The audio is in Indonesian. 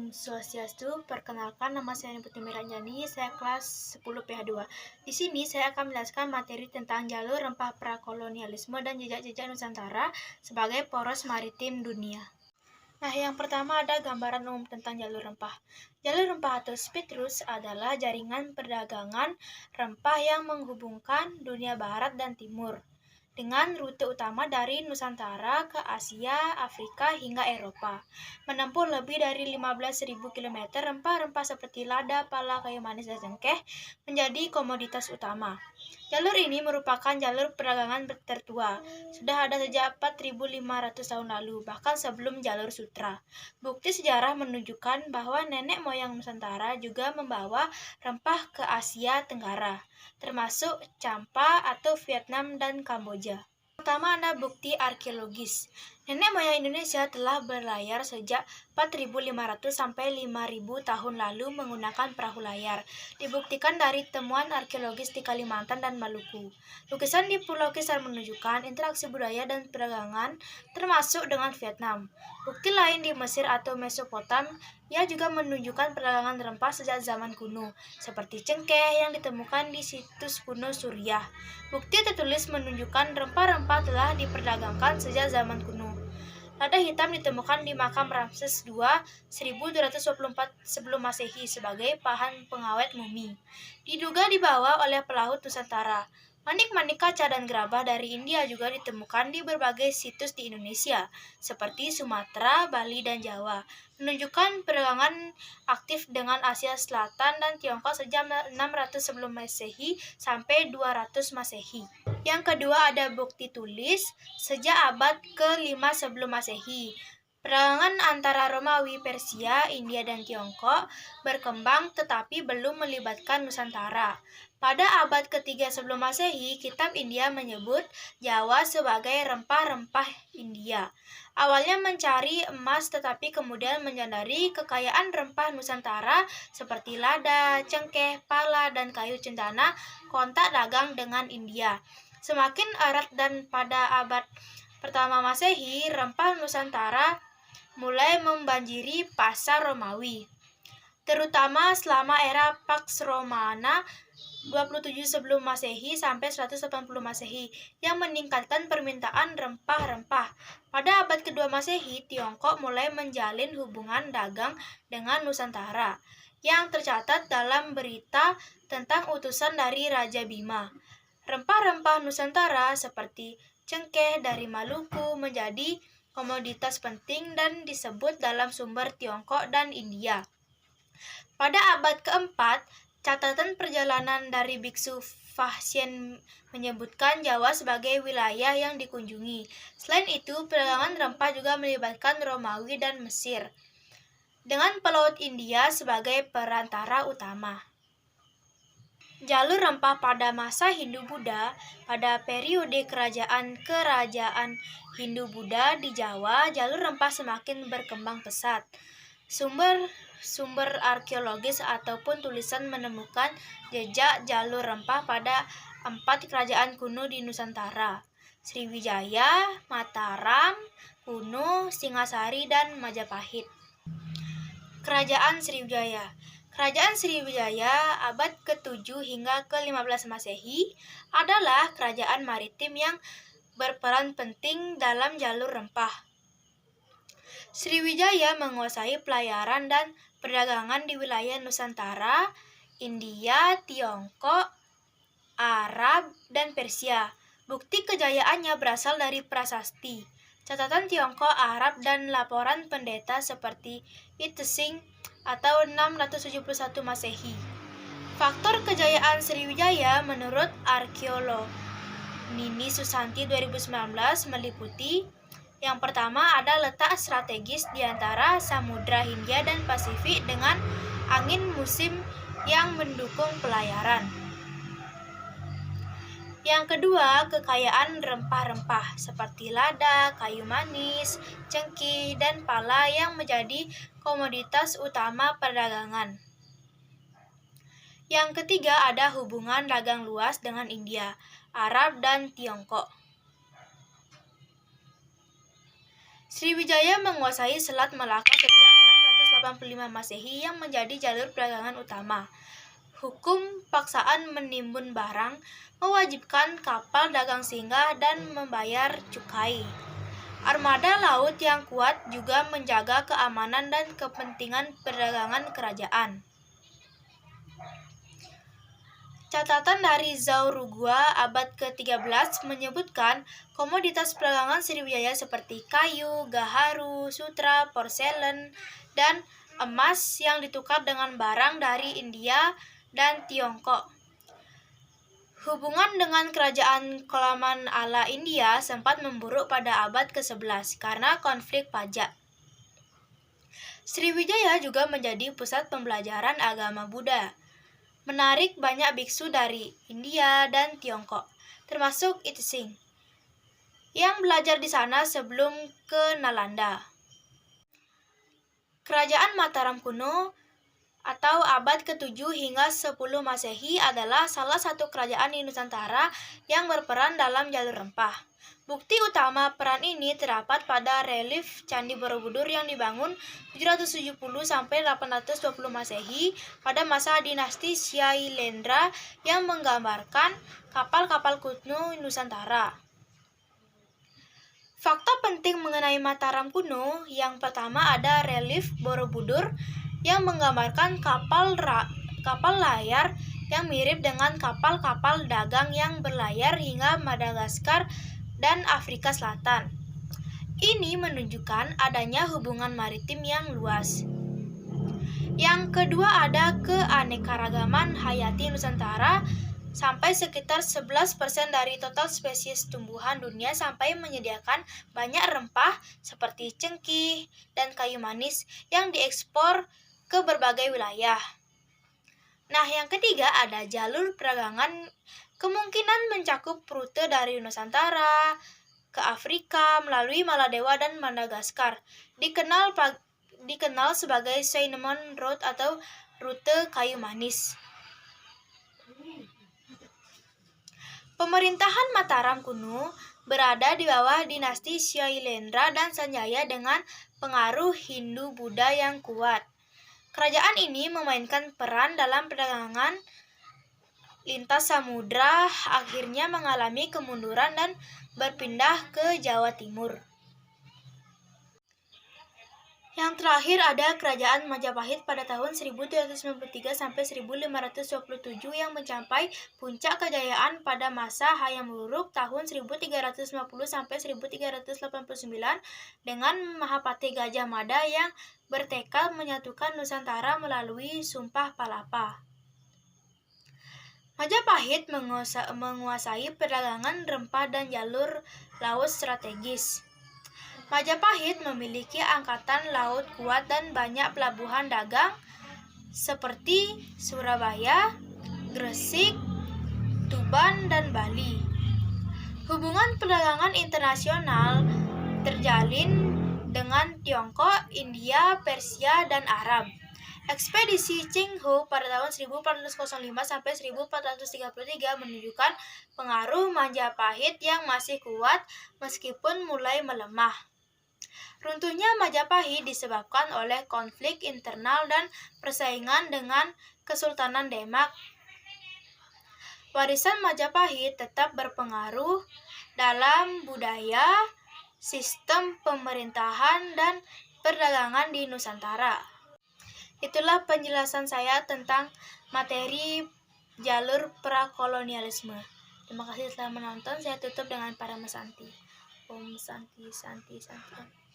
Om Swastiastu, perkenalkan nama saya Putri Ranjani, saya kelas 10 PH2. Di sini saya akan menjelaskan materi tentang jalur rempah prakolonialisme dan jejak-jejak Nusantara sebagai poros maritim dunia. Nah, yang pertama ada gambaran umum tentang jalur rempah. Jalur rempah atau speed routes adalah jaringan perdagangan rempah yang menghubungkan dunia barat dan timur dengan rute utama dari Nusantara ke Asia, Afrika, hingga Eropa. Menempuh lebih dari 15.000 km, rempah-rempah seperti lada, pala, kayu manis, dan cengkeh menjadi komoditas utama. Jalur ini merupakan jalur perdagangan tertua. Sudah ada sejak 4.500 tahun lalu, bahkan sebelum jalur sutra. Bukti sejarah menunjukkan bahwa nenek moyang Nusantara juga membawa rempah ke Asia Tenggara, termasuk Champa atau Vietnam dan Kamboja. Pertama ada bukti arkeologis. Nenek moyang Indonesia telah berlayar sejak 4.500 sampai 5.000 tahun lalu menggunakan perahu layar. Dibuktikan dari temuan arkeologis di Kalimantan dan Maluku. Lukisan di Pulau Kisar menunjukkan interaksi budaya dan perdagangan termasuk dengan Vietnam. Bukti lain di Mesir atau Mesopotamia juga menunjukkan perdagangan rempah sejak zaman kuno, seperti cengkeh yang ditemukan di situs kuno Suriah. Bukti tertulis menunjukkan rempah-rempah telah diperdagangkan sejak zaman kuno. Lada hitam ditemukan di makam Ramses II 1224 sebelum Masehi sebagai bahan pengawet mumi. Diduga dibawa oleh pelaut Nusantara. Manik-manik kaca dan gerabah dari India juga ditemukan di berbagai situs di Indonesia, seperti Sumatera, Bali, dan Jawa, menunjukkan perdagangan aktif dengan Asia Selatan dan Tiongkok sejak 600 sebelum Masehi sampai 200 Masehi. Yang kedua ada bukti tulis sejak abad ke-5 sebelum Masehi. Perdagangan antara Romawi, Persia, India, dan Tiongkok berkembang tetapi belum melibatkan Nusantara. Pada abad ke-3 sebelum Masehi, kitab India menyebut Jawa sebagai rempah-rempah India. Awalnya mencari emas tetapi kemudian menyadari kekayaan rempah Nusantara seperti lada, cengkeh, pala, dan kayu cendana kontak dagang dengan India semakin erat, dan pada abad pertama Masehi, rempah Nusantara mulai membanjiri pasar Romawi, terutama selama era Pax Romana 27 sebelum Masehi sampai 180 Masehi yang meningkatkan permintaan rempah-rempah. Pada abad kedua Masehi, Tiongkok mulai menjalin hubungan dagang dengan Nusantara yang tercatat dalam berita tentang utusan dari Raja Bima. Rempah-rempah Nusantara seperti cengkeh dari Maluku menjadi komoditas penting dan disebut dalam sumber Tiongkok dan India. Pada abad keempat, catatan perjalanan dari biksu Faxian menyebutkan Jawa sebagai wilayah yang dikunjungi. Selain itu, perdagangan rempah juga melibatkan Romawi dan Mesir, dengan pelaut India sebagai perantara utama. Jalur rempah pada masa Hindu-Buddha. Pada periode kerajaan Hindu-Buddha di Jawa, jalur rempah semakin berkembang pesat. Sumber arkeologis ataupun tulisan menemukan jejak jalur rempah pada 4 kerajaan kuno di Nusantara: Sriwijaya, Mataram kuno, Singasari, dan Majapahit. Kerajaan Sriwijaya. Kerajaan Sriwijaya abad ke-7 hingga ke-15 Masehi adalah kerajaan maritim yang berperan penting dalam jalur rempah. Sriwijaya menguasai pelayaran dan perdagangan di wilayah Nusantara, India, Tiongkok, Arab, dan Persia. Bukti kejayaannya berasal dari prasasti, catatan Tiongkok, Arab, dan laporan pendeta seperti Itesing atau 671 Masehi. Faktor kejayaan Sriwijaya menurut arkeolog Nini Susanti 2019 meliputi: yang pertama ada letak strategis di antara Samudra Hindia dan Pasifik dengan angin musim yang mendukung pelayaran. Yang kedua, kekayaan rempah-rempah seperti lada, kayu manis, cengkeh, dan pala yang menjadi komoditas utama perdagangan. Yang ketiga, ada hubungan dagang luas dengan India, Arab, dan Tiongkok. Sriwijaya menguasai Selat Malaka sejak Masehi yang menjadi jalur perdagangan utama. Hukum paksaan menimbun barang mewajibkan kapal dagang singgah dan membayar cukai. Armada laut yang kuat juga menjaga keamanan dan kepentingan perdagangan kerajaan. Catatan dari Zaurugua abad ke-13 menyebutkan komoditas perdagangan Sriwijaya seperti kayu, gaharu, sutra, porselen, dan emas yang ditukar dengan barang dari India dan Tiongkok. Hubungan dengan kerajaan Kolaman ala India sempat memburuk pada abad ke-11 karena konflik pajak. Sriwijaya juga menjadi pusat pembelajaran agama Buddha, menarik banyak biksu dari India dan Tiongkok, termasuk Itsing, yang belajar di sana sebelum ke Nalanda. Kerajaan Mataram kuno atau abad ke-7 hingga 10 Masehi adalah salah satu kerajaan di Nusantara yang berperan dalam jalur rempah. Bukti utama peran ini terdapat pada relief Candi Borobudur yang dibangun 770 sampai 820 Masehi pada masa dinasti Syailendra yang menggambarkan kapal-kapal kuno Nusantara. Fakta penting mengenai Mataram kuno, yang pertama ada relief Borobudur yang menggambarkan kapal layar yang mirip dengan kapal-kapal dagang yang berlayar hingga Madagaskar dan Afrika Selatan. Ini menunjukkan adanya hubungan maritim yang luas. Yang kedua ada keanekaragaman hayati Nusantara, sampai sekitar 11% dari total spesies tumbuhan dunia sampai menyediakan banyak rempah seperti cengkih dan kayu manis yang diekspor ke berbagai wilayah. Nah, yang ketiga ada jalur perdagangan, kemungkinan mencakup rute dari Nusantara ke Afrika melalui Maladewa dan Madagaskar. Dikenal sebagai Cinnamon Road atau rute kayu manis. Pemerintahan Mataram kuno berada di bawah dinasti Syailendra dan Sanjaya dengan pengaruh Hindu-Buddha yang kuat. Kerajaan ini memainkan peran dalam perdagangan lintas samudra, akhirnya mengalami kemunduran dan berpindah ke Jawa Timur. Yang terakhir ada Kerajaan Majapahit pada tahun 1393 sampai 1527 yang mencapai puncak kejayaan pada masa Hayam Wuruk tahun 1350 sampai 1389 dengan Mahapati Gajah Mada yang bertekad menyatukan Nusantara melalui Sumpah Palapa. Majapahit menguasai perdagangan rempah dan jalur laut strategis. Majapahit memiliki angkatan laut kuat dan banyak pelabuhan dagang seperti Surabaya, Gresik, Tuban, dan Bali. Hubungan perdagangan internasional terjalin dengan Tiongkok, India, Persia, dan Arab. Ekspedisi Cheng Ho pada tahun 1405 sampai 1433 menunjukkan pengaruh Majapahit yang masih kuat meskipun mulai melemah. Runtuhnya Majapahit disebabkan oleh konflik internal dan persaingan dengan Kesultanan Demak. Warisan Majapahit tetap berpengaruh dalam budaya, sistem pemerintahan, dan perdagangan di Nusantara. Itulah penjelasan saya tentang materi jalur prakolonialisme. Terima kasih telah menonton. Saya tutup dengan Paramasanti. Om Santi Santi Santi.